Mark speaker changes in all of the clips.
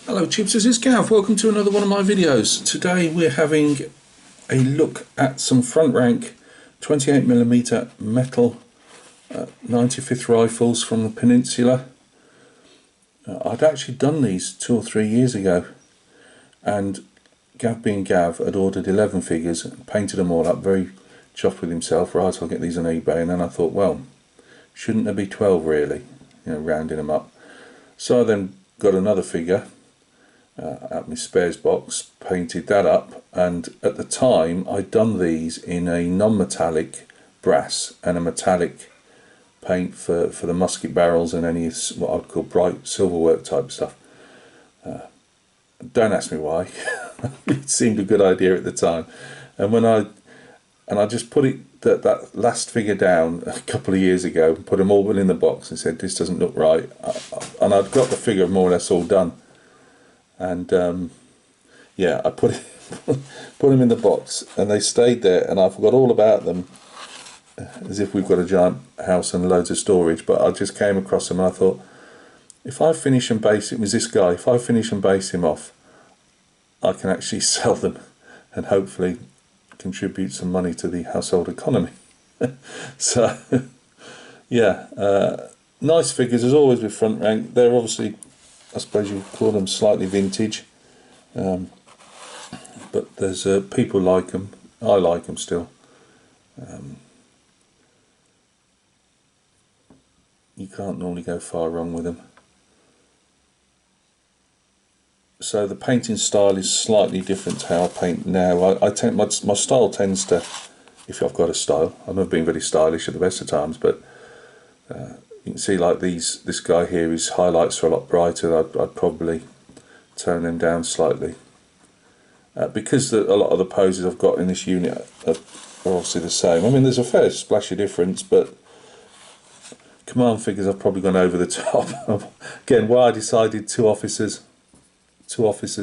Speaker 1: Hello Chips, this is Gav. Welcome to another one of my videos. Today we're having a look at some front rank 28mm metal 95th rifles from the Peninsula. I'd actually done these 2 or 3 years ago, and Gav being Gav had ordered 11 figures and painted them all up, very chuffed with himself. Right, I'll get these on eBay. And then I thought, well, shouldn't there be 12 really, rounding them up. So I then got another figure at my spares box, painted that up, and at the time I'd done these in a non-metallic brass and a metallic paint for the musket barrels and any what I'd call bright silverwork type stuff. Don't ask me why. It seemed a good idea at the time, and I just put that last figure down a couple of years ago and put them all in the box and said this doesn't look right, and I'd got the figure more or less all done. And yeah, I put them in the box, and they stayed there, and I forgot all about them, as if we've got a giant house and loads of storage. But I just came across them, and I thought, if I finish and base it, was this guy, if I finish and base him off, I can actually sell them and hopefully contribute some money to the household economy. So yeah, nice figures as always with front rank. They're obviously, I suppose you call them slightly vintage, but there's people like them. I like them still. You can't normally go far wrong with them. So the painting style is slightly different to how I paint now. I tend my style tends to, if I've got a style, I've never been very stylish at the best of times, but you can see like this guy here, his highlights are a lot brighter. I'd probably tone them down slightly, because a lot of the poses I've got in this unit are obviously the same. I mean, there's a fair splash of difference, but command figures I've probably gone over the top. Again, why I decided two officers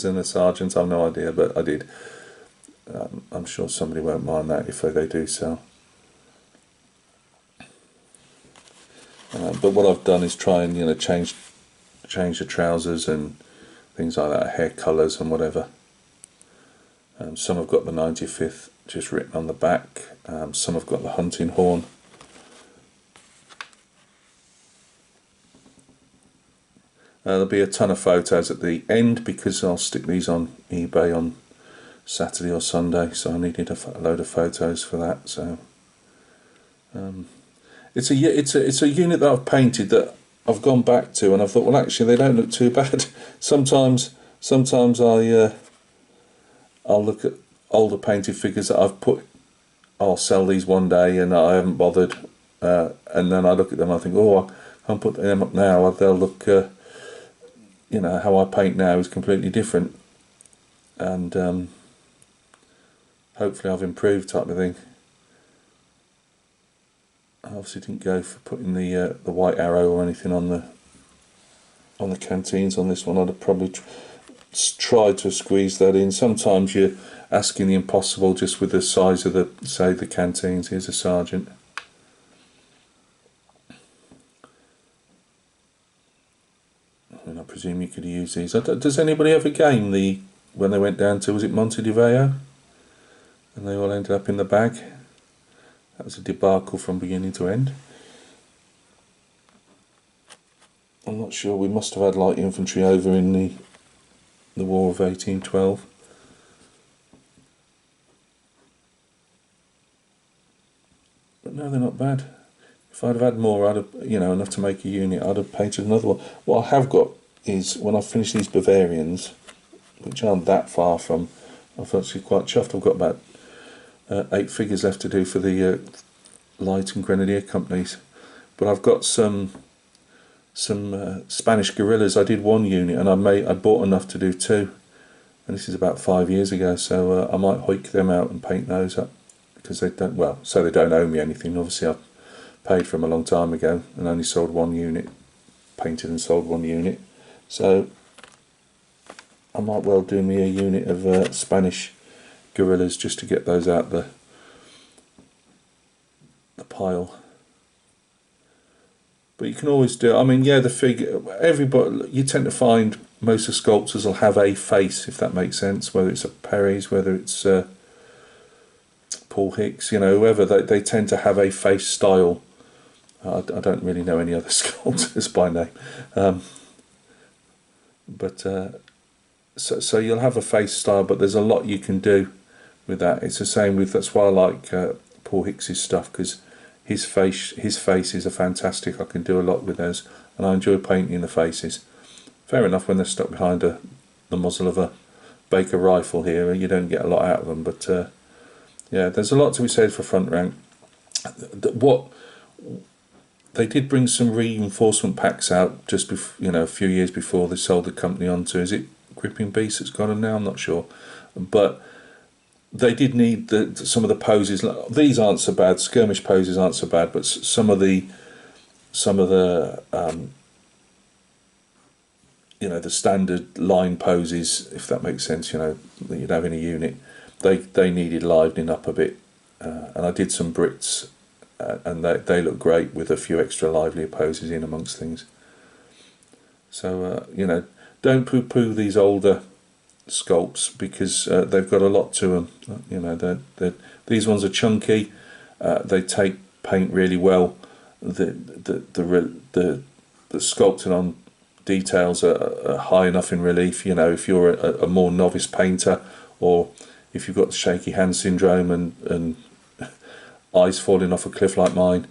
Speaker 1: and a sergeant, I've no idea, but I did. I'm sure somebody won't mind that if they do so. But what I've done is try and change the trousers and things like that, hair colours and whatever. Some have got the 95th just written on the back. Some have got the hunting horn. There'll be a ton of photos at the end because I'll stick these on eBay on Saturday or Sunday, so I needed a load of photos for that. So it's a unit that I've painted that I've gone back to, and I thought, well, actually, they don't look too bad. Sometimes I'll look at older painted figures that I've put. I'll sell these one day, and I haven't bothered, and then I look at them, and I think, oh, I'll put them up now. They'll look, how I paint now is completely different, and hopefully I've improved, type of thing. I obviously didn't go for putting the white arrow or anything on the canteens on this one. I'd have probably tried to squeeze that in. Sometimes you're asking the impossible just with the size of the canteens. Here's a sergeant. And I presume you could use these. Does anybody ever game when they went down to, was it Montevideo? And they all ended up in the bag. That was a debacle from beginning to end. I'm not sure. We must have had light infantry over in the War of 1812. But no, they're not bad. If I'd have had more, I'd have, enough to make a unit, I'd have painted another one. What I have got is, when I finish these Bavarians, which aren't that far from, I'm actually quite chuffed. I've got about 8 figures left to do for the light and grenadier companies, but I've got some Spanish guerrillas. I did one unit, and I bought enough to do 2, and this is about 5 years ago. So I might hoik them out and paint those up, because they don't owe me anything. Obviously, I've paid for them a long time ago and only sold 1 unit, painted and sold 1 unit. So I might well do me a unit of Spanish guerrillas just to get those out the pile. But you can always do. I mean, yeah, the figure. Everybody, you tend to find most of the sculptors will have a face, if that makes sense. Whether it's a Perry's, whether it's Paul Hicks, you know, whoever, they tend to have a face style. I don't really know any other sculptors by name, but so you'll have a face style, but there's a lot you can do with that. It's the same with, that's why I like Paul Hicks's stuff, because his faces are fantastic. I can do a lot with those, and I enjoy painting the faces. Fair enough, when they're stuck behind the muzzle of a Baker rifle here, you don't get a lot out of them. But yeah, there's a lot to be said for front rank. What they did bring some reinforcement packs out just a few years before they sold the company on to, is it Gripping Beast that's got them now? I'm not sure, but they did need some of the poses. These aren't so bad. Skirmish poses aren't so bad, but some of the the standard line poses, if that makes sense, that you'd have in a unit, they needed livening up a bit, and I did some Brits, and they look great with a few extra livelier poses in amongst things. So don't poo-poo these older sculpts, because they've got a lot to them. These ones are chunky. They take paint really well. The sculpting on details are high enough in relief. If you're a more novice painter, or if you've got shaky hand syndrome and eyes falling off a cliff like mine,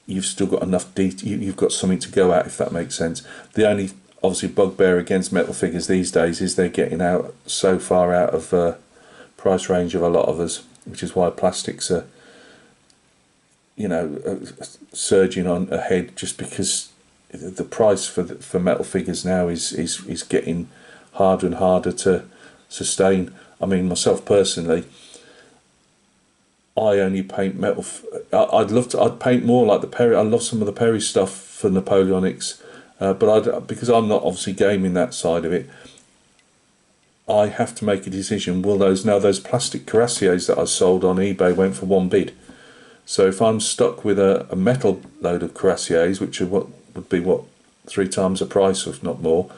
Speaker 1: you've still got enough you've got something to go at, if that makes sense. The only obviously bugbear against metal figures these days is they're getting out so far out of price range of a lot of us, which is why plastics are surging on ahead, just because the price for metal figures now is getting harder and harder to sustain. I mean, myself personally, I only paint metal. I'd paint more like the Perry. I love some of the Perry stuff for Napoleonics, but because I'm not obviously gaming that side of it, I have to make a decision. Will those plastic cuirassiers that I sold on eBay went for one bid? So if I'm stuck with a metal load of cuirassiers, which are what would be 3 times the price, if not more,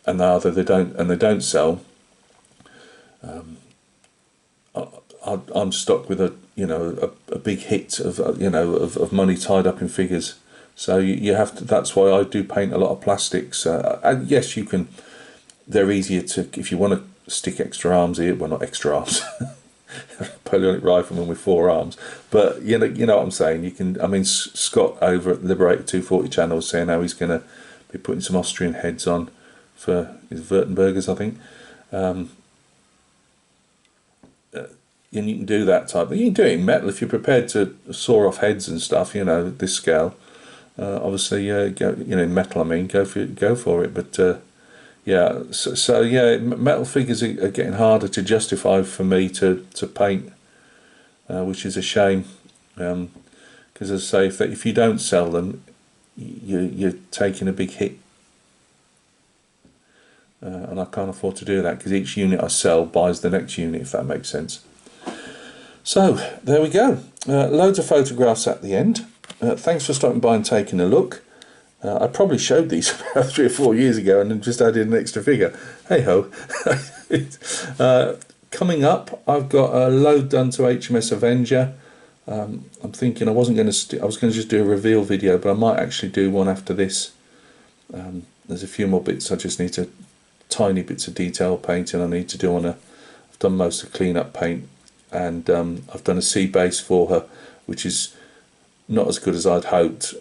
Speaker 1: and either they don't sell, I'm stuck with a big hit of money tied up in figures. So you have to. That's why I do paint a lot of plastics. And yes, you can. They're easier to, if you want to stick extra arms here. Well, not extra arms. Napoleonic rifleman with 4 arms, but you know what I'm saying. You can. I mean, Scott over at Liberator 240 channel was saying how he's going to be putting some Austrian heads on for his Württembergers, I think. And you can do that type. But you can do it in metal if you're prepared to saw off heads and stuff. This scale. Obviously, go. In metal. I mean, go for it. But yeah. So yeah, metal figures are getting harder to justify for me to paint, which is a shame. Because as I say, if you don't sell them, you're taking a big hit. And I can't afford to do that, because each unit I sell buys the next unit, if that makes sense. So there we go. Loads of photographs at the end. Thanks for stopping by and taking a look. I probably showed these about 3 or 4 years ago and then just added an extra figure. Hey ho. Coming up, I've got a load done to HMS Avenger. I'm thinking I was going to just do a reveal video, but I might actually do one after this. There's a few more bits I just need tiny bits of detail painting I need to do on her. I've done most of the clean-up paint, and I've done a sea base for her, which is not as good as I'd hoped.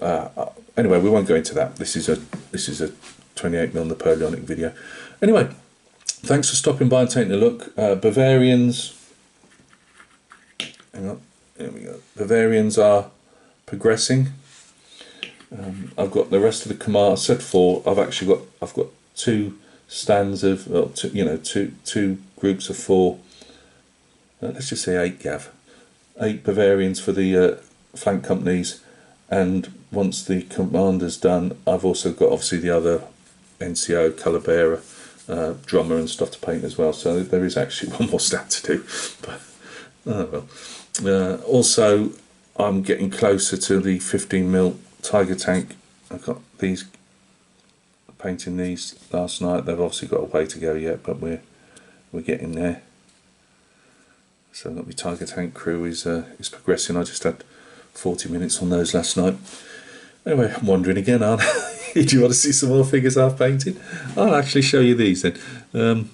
Speaker 1: Anyway, we won't go into that. This is a 28mm Napoleonic video. Anyway, thanks for stopping by and taking a look. Bavarians. Hang on. There we go. Bavarians are progressing. I've got the rest of the command. I said 4. I've got 2 stands of, well, two groups of 4. Let's just say 8, Gav. 8 Bavarians for the flank companies, and once the commander's done, I've also got obviously the other NCO, colour bearer, drummer and stuff to paint as well. So there is actually one more stand to do. But oh well. Also, I'm getting closer to the 15mm Tiger tank I got these, painting these last night. They've obviously got a way to go yet, but we're getting there. So I've got my Tiger Tank crew is progressing. I just had 40 minutes on those last night. Anyway, I'm wandering again, aren't I? Do you want to see some more figures I've painted? I'll actually show you these then.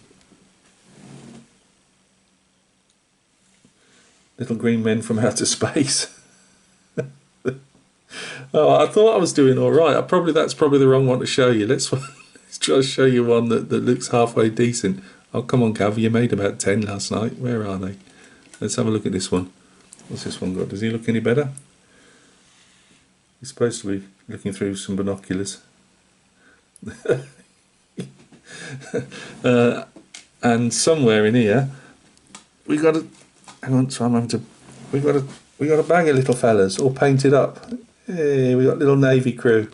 Speaker 1: Little green men from outer space. Oh, I thought I was doing all right. That's probably the wrong one to show you. Let's try to show you one that looks halfway decent. Oh, come on, Cav. You made about 10 last night. Where are they? Let's have a look at this one. What's this one got? Does he look any better? He's supposed to be looking through some binoculars. And somewhere in here, we got a. Hang on, so I'm having to. We got a bag of little fellas all painted up. Hey, we got little navy crew.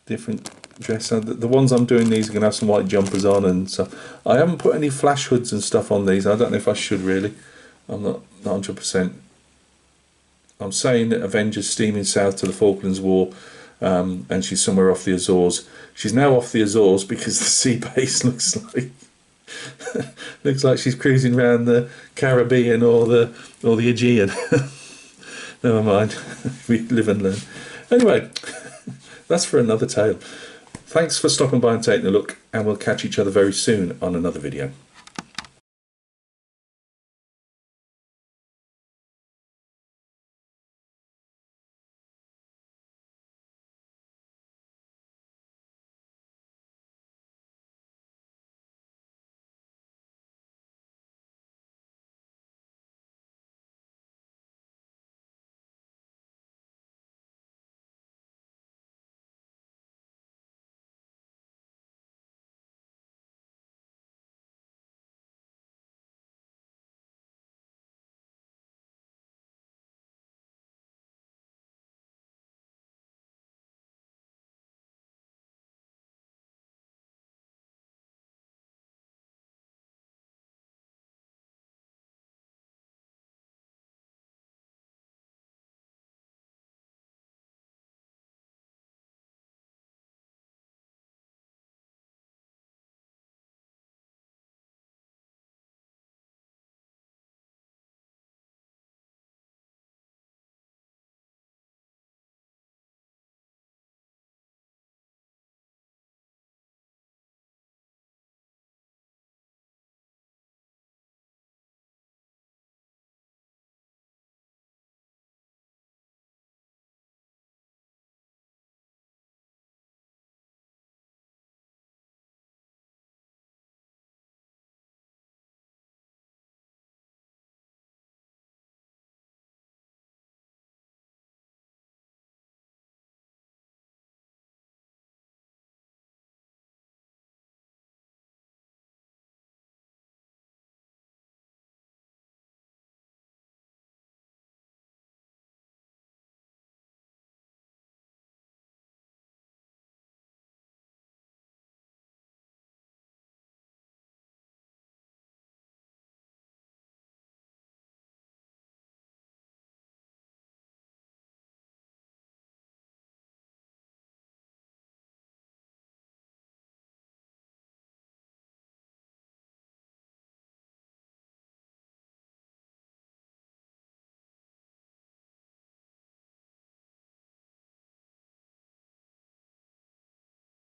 Speaker 1: Different dress. The ones I'm doing, these are going to have some white jumpers on and stuff. I haven't put any flash hoods and stuff on these. I don't know if I should really. I'm not 100%. I'm saying that Avengers steaming south to the Falklands War, and she's somewhere off the Azores. She's now off the Azores because the sea base looks like she's cruising around the Caribbean or the Aegean. Never mind. We live and learn. Anyway, that's for another tale. Thanks for stopping by and taking a look, and we'll catch each other very soon on another video.